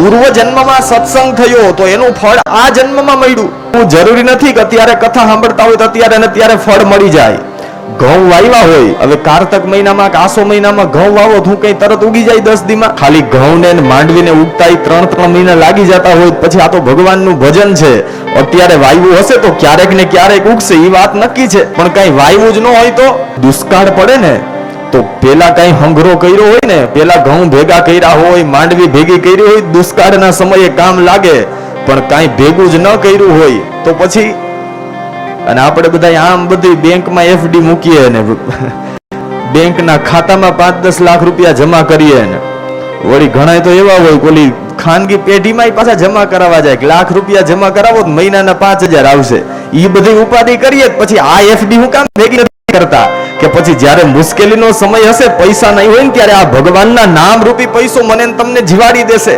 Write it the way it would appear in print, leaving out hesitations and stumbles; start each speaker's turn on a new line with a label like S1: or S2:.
S1: પૂર્વ જન્મમાં સત્સંગ થયો તો એનું ફળ આ જન્મમાં મળ્યું। જરૂરી નથી કે અત્યારે કથા સાંભળતા હોય તો અત્યારે ને અત્યારે ફળ મળી જાય। ઘઉં વાવ્યા હોય, હવે કારતક મહિનામાં કે આસો મહિનામાં ઘઉં વાવો તો કઈ તરત ઉગી જાય 10 દીમાં? ખાલી ઘઉં ને માંડવીને ઉગતા 3 મહિના લાગી જતા હોય પછી આ તો ભગવાનનું ભજન છે। અત્યારે વાવ્યું હશે તો ક્યારેક ને ક્યારેક ઉગશે, એ વાત નક્કી છે। પણ કઈ વાવ્યું જ ન હોય તો દુષ્કાળ પડે ને, તો પેલા કઈ હંગરો કર્યો હોય ને, પેલા ઘઉં ભેગા કર્યા હોય, માંડવી ભેગી કરી હોય, દુષ્કાળના સમયે કામ લાગે। પણ કઈ ભેગું જ ન કર્યું હોય તો પછી, અને આપણે બધા આમ બધી બેંકમાં એફડી મૂકીએ ને બેંકના ખાતામાં 5-10 લાખ રૂપિયા જમા કરીએ ને, વળી ઘણા તો એવા હોય ઓલી ખાનગી પેઢીમાં પાછા જમા કરાવવા જાય, લાખ રૂપિયા જમા કરાવો તો મહિનાના 5000 આવશે। એ બધી ઉપાધિ કરીએ પછી આ એફડી હું કામ ભેગી નથી કરતા કે પછી જ્યારે મુશ્કેલીનો સમય હશે, પૈસા નહીં હોય ને ત્યારે આ ભગવાનના નામ રૂપી પૈસો મને તમને જીવાડી દેશે।